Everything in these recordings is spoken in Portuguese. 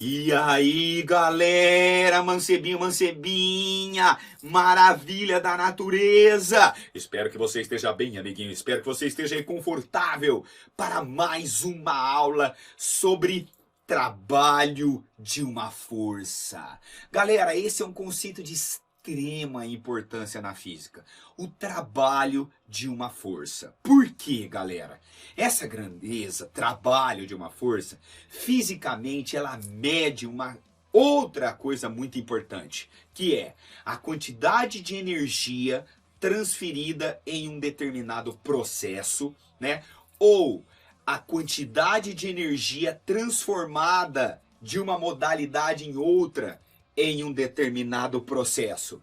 E aí, galera, mancebinho, mancebinha, maravilha da natureza. Espero que você esteja bem, amiguinho. Espero que você esteja aí confortável para mais uma aula sobre trabalho de uma força. Galera, esse é um conceito de extrema importância na física. O trabalho de uma força. Por quê, galera? Essa grandeza, trabalho de uma força, fisicamente ela mede uma outra coisa muito importante, que é a quantidade de energia transferida em um determinado processo, né? Ou a quantidade de energia transformada de uma modalidade em outra em um determinado processo.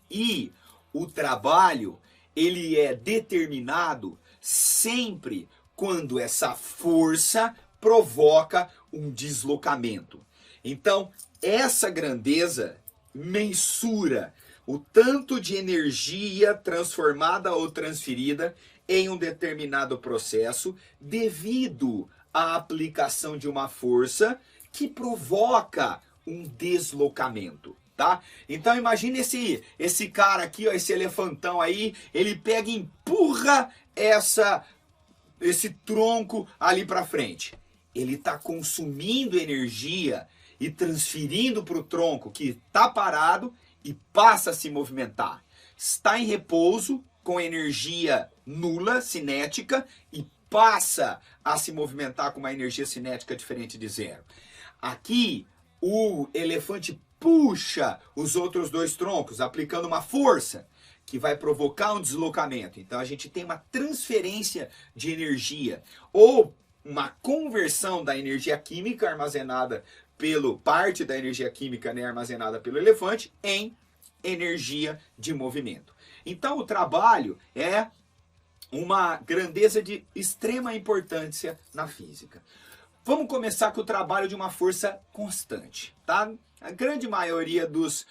E o trabalho, ele é determinado sempre quando essa força provoca um deslocamento. Então, essa grandeza mensura o tanto de energia transformada ou transferida em um determinado processo devido à aplicação de uma força que provoca um deslocamento. Tá? Então imagine esse cara aqui, ó, esse elefantão aí, ele pega e empurra esse tronco ali para frente. Ele está consumindo energia e transferindo para o tronco que está parado e passa a se movimentar. Está em repouso com energia nula, cinética, e passa a se movimentar com uma energia cinética diferente de zero. Aqui, o elefante puxa os outros dois troncos, aplicando uma força que vai provocar um deslocamento. Então a gente tem uma transferência de energia ou uma conversão da energia química armazenada parte da energia química, né, armazenada pelo elefante em energia de movimento. Então o trabalho é uma grandeza de extrema importância na física. Vamos começar com o trabalho de uma força constante, tá? A grande maioria dos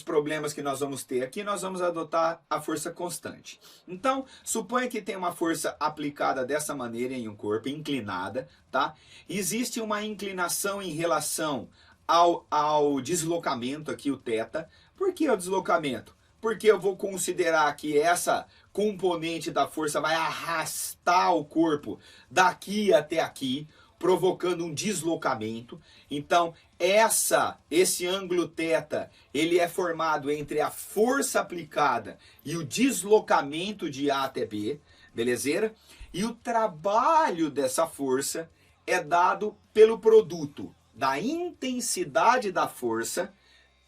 problemas que nós vamos ter aqui, nós vamos adotar a força constante. Então, suponha que tem uma força aplicada dessa maneira em um corpo, inclinada, tá? Existe uma inclinação em relação ao deslocamento aqui, o θ. Por que o deslocamento? Porque eu vou considerar que essa componente da força vai arrastar o corpo daqui até aqui, provocando um deslocamento. Então, esse ângulo θ, ele é formado entre a força aplicada e o deslocamento de A até B, belezeira? E o trabalho dessa força é dado pelo produto da intensidade da força,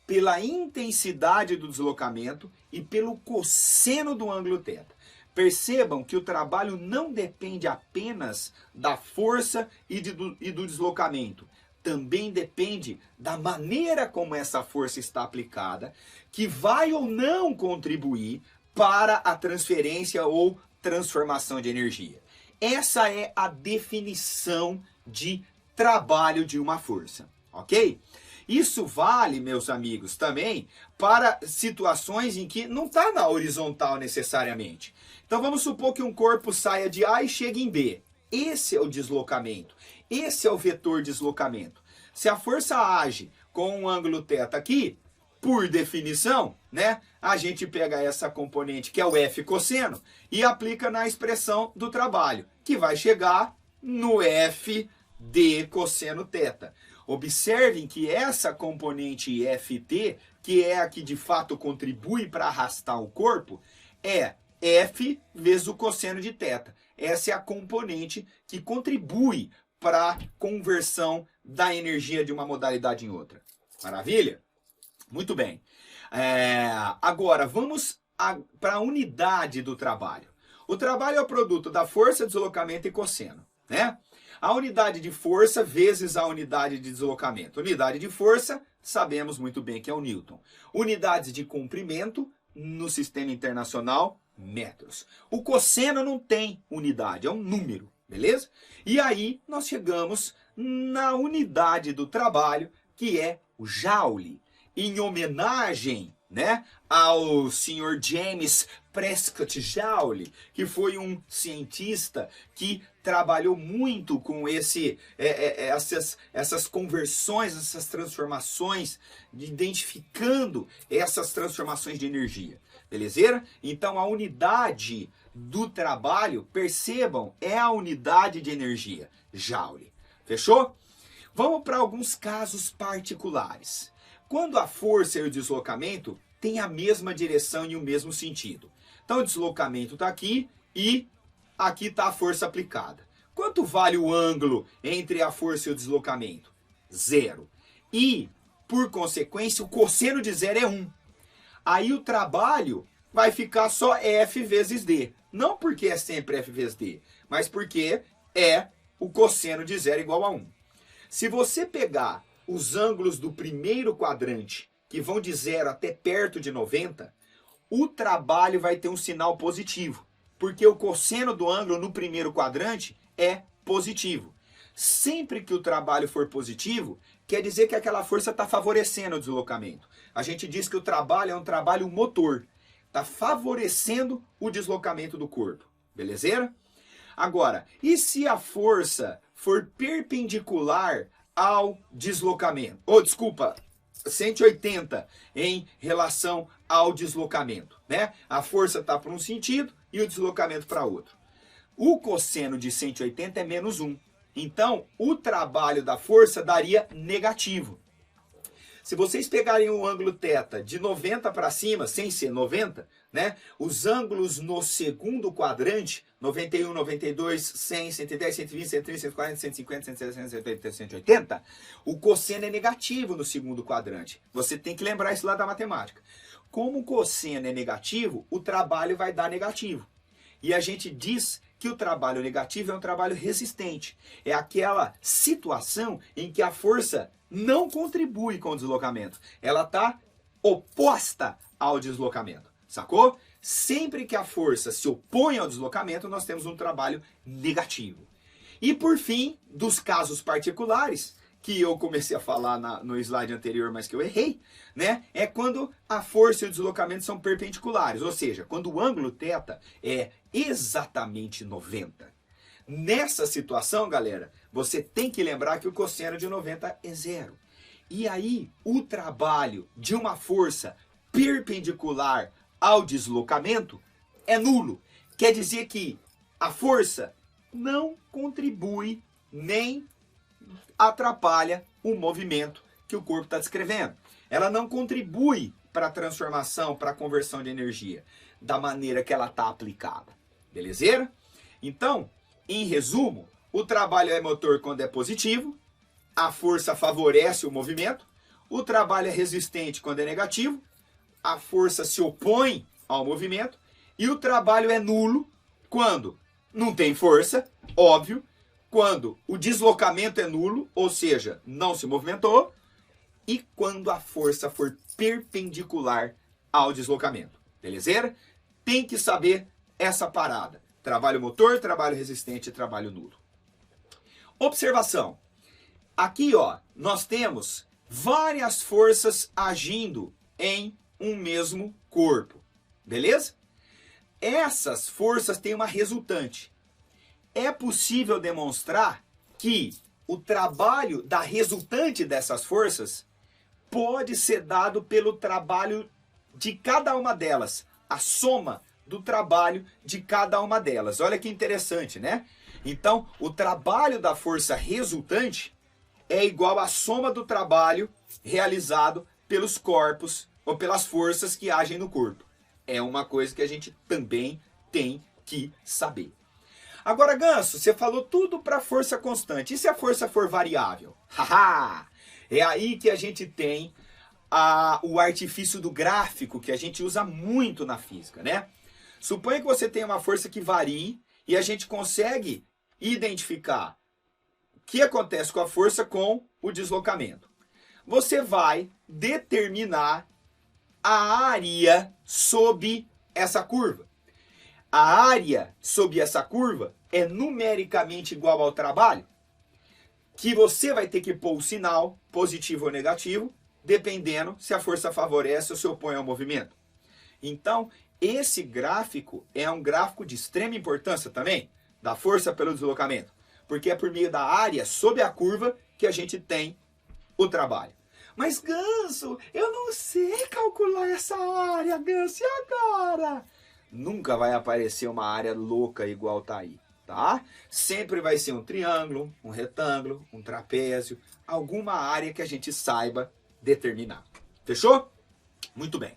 pela intensidade do deslocamento e pelo cosseno do ângulo θ. Percebam que o trabalho não depende apenas da força e do deslocamento. Também depende da maneira como essa força está aplicada, que vai ou não contribuir para a transferência ou transformação de energia. Essa é a definição de trabalho de uma força, ok? Isso vale, meus amigos, também para situações em que não está na horizontal necessariamente. Então vamos supor que um corpo saia de A e chegue em B. Esse é o deslocamento. Esse é o vetor deslocamento. Se a força age com um ângulo θ aqui, por definição, né, a gente pega essa componente que é o F cosseno e aplica na expressão do trabalho, que vai chegar no F de cosseno θ. Observem que essa componente Ft, que é a que de fato contribui para arrastar o corpo, é F vezes o cosseno de θ. Essa é a componente que contribui para a conversão da energia de uma modalidade em outra. Maravilha? Muito bem. Agora, vamos para a unidade do trabalho. O trabalho é o produto da força, deslocamento e cosseno, né? A unidade de força vezes a unidade de deslocamento. Unidade de força, sabemos muito bem que é o Newton. Unidades de comprimento, no sistema internacional, metros. O cosseno não tem unidade, é um número, beleza? E aí nós chegamos na unidade do trabalho, que é o Joule. Em homenagem, né, ao Sr. James Prescott Joule, que foi um cientista que trabalhou muito com essas conversões, essas transformações, identificando essas transformações de energia. Beleza? Então a unidade do trabalho, percebam, é a unidade de energia, Joule. Fechou? Vamos para alguns casos particulares. Quando a força e o deslocamento têm a mesma direção e o mesmo sentido. Então o deslocamento está aqui e aqui está a força aplicada. Quanto vale o ângulo entre a força e o deslocamento? 0. E, por consequência, o cosseno de 0 é 1. Aí o trabalho vai ficar só F vezes D. Não porque é sempre F vezes D, mas porque é o cosseno de 0 igual a 1. Se você pegar os ângulos do primeiro quadrante, que vão de 0 até perto de 90, o trabalho vai ter um sinal positivo, porque o cosseno do ângulo no primeiro quadrante é positivo. Sempre que o trabalho for positivo, quer dizer que aquela força está favorecendo o deslocamento. A gente diz que o trabalho é um trabalho motor, está favorecendo o deslocamento do corpo. Beleza? Agora, e se a força for perpendicular ao deslocamento? 180 em relação ao deslocamento, né? A força está para um sentido e o deslocamento para outro. O cosseno de 180 é menos 1. Então, o trabalho da força daria negativo. Se vocês pegarem o ângulo θ de 90 para cima, sem ser 90, né? Os ângulos no segundo quadrante, 91, 92, 100, 110, 120, 130, 140, 150, 160, 170, 180, o cosseno é negativo no segundo quadrante. Você tem que lembrar isso lá da matemática. Como o cosseno é negativo, o trabalho vai dar negativo. E a gente diz que o trabalho negativo é um trabalho resistente. É aquela situação em que a força não contribui com o deslocamento. Ela está oposta ao deslocamento. Sacou? Sempre que a força se opõe ao deslocamento, nós temos um trabalho negativo. E por fim, dos casos particulares, que eu comecei a falar no slide anterior, mas que eu errei, né? É quando a força e o deslocamento são perpendiculares, ou seja, quando o ângulo θ é exatamente 90. Nessa situação, galera, você tem que lembrar que o cosseno de 90 é 0. E aí, o trabalho de uma força perpendicular ao deslocamento é nulo. Quer dizer que a força não contribui nem atrapalha o movimento que o corpo está descrevendo. Ela não contribui para a transformação, para a conversão de energia, da maneira que ela está aplicada. Beleza? Então, em resumo, o trabalho é motor quando é positivo, a força favorece o movimento, o trabalho é resistente quando é negativo, a força se opõe ao movimento, e o trabalho é nulo quando não tem força, óbvio, quando o deslocamento é nulo, ou seja, não se movimentou, e quando a força for perpendicular ao deslocamento. Beleza? Tem que saber essa parada. Trabalho motor, trabalho resistente e trabalho nulo. Observação. Aqui, ó, nós temos várias forças agindo em um mesmo corpo. Beleza? Essas forças têm uma resultante. É possível demonstrar que o trabalho da resultante dessas forças pode ser dado pelo trabalho de cada uma delas, a soma do trabalho de cada uma delas. Olha que interessante, né? Então, o trabalho da força resultante é igual à soma do trabalho realizado pelos corpos ou pelas forças que agem no corpo. É uma coisa que a gente também tem que saber. Agora, Ganso, você falou tudo para força constante. E se a força for variável? Haha! É aí que a gente tem o artifício do gráfico, que a gente usa muito na física, né? Suponha que você tenha uma força que varie e a gente consegue identificar o que acontece com a força com o deslocamento. Você vai determinar a área sob essa curva. A área sob essa curva é numericamente igual ao trabalho, que você vai ter que pôr o sinal positivo ou negativo, dependendo se a força favorece ou se opõe ao movimento. Então, esse gráfico é um gráfico de extrema importância também. da força pelo deslocamento? Porque é por meio da área sob a curva que a gente tem o trabalho. Mas, Ganso, eu não sei calcular essa área, Ganso, e agora? Nunca vai aparecer uma área louca igual tá aí, tá? Sempre vai ser um triângulo, um retângulo, um trapézio, alguma área que a gente saiba determinar. Fechou? Muito bem.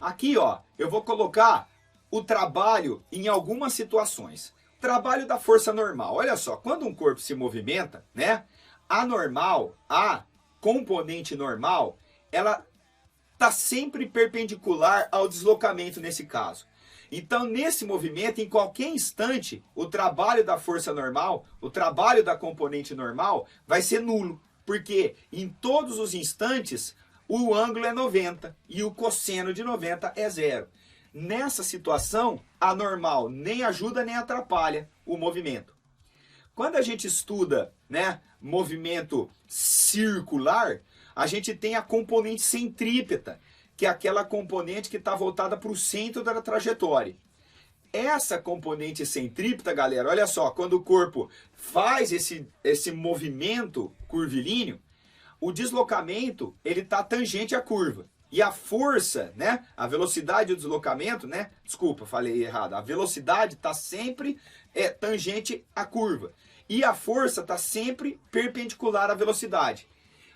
Aqui, ó, eu vou colocar o trabalho em algumas situações. Trabalho da força normal. Olha só, quando um corpo se movimenta, né? A componente normal, ela está sempre perpendicular ao deslocamento nesse caso. Então, nesse movimento, em qualquer instante, o trabalho da força normal, o trabalho da componente normal, vai ser nulo. Porque em todos os instantes, o ângulo é 90 e o cosseno de 90 é zero. Nessa situação, a normal nem ajuda nem atrapalha o movimento. Quando a gente estuda, né, movimento circular, a gente tem a componente centrípeta, que é aquela componente que está voltada para o centro da trajetória. Essa componente centrípeta, galera, olha só, quando o corpo faz esse movimento curvilíneo, o deslocamento ele está tangente à curva. E a força, né, a velocidade do deslocamento, né, desculpa, falei errado, a velocidade está sempre tangente à curva. E a força está sempre perpendicular à velocidade.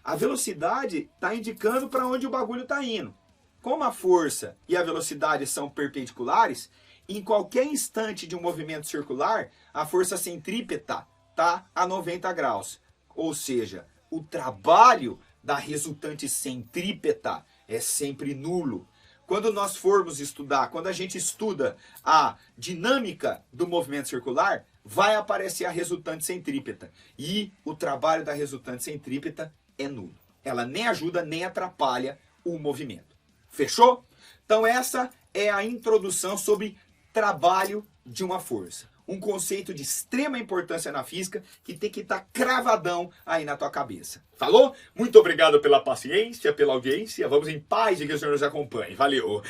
A velocidade está indicando para onde o bagulho está indo. Como a força e a velocidade são perpendiculares, em qualquer instante de um movimento circular, a força centrípeta está a 90 graus. Ou seja, o trabalho da resultante centrípeta é sempre nulo. Quando nós formos estudar, quando a gente estuda a dinâmica do movimento circular, vai aparecer a resultante centrípeta. E o trabalho da resultante centrípeta é nulo. Ela nem ajuda nem atrapalha o movimento. Fechou? Então essa é a introdução sobre trabalho de uma força. Um conceito de extrema importância na física que tem que estar cravadão aí na tua cabeça. Falou? Muito obrigado pela paciência, pela audiência. Vamos em paz e que o Senhor nos acompanhe. Valeu!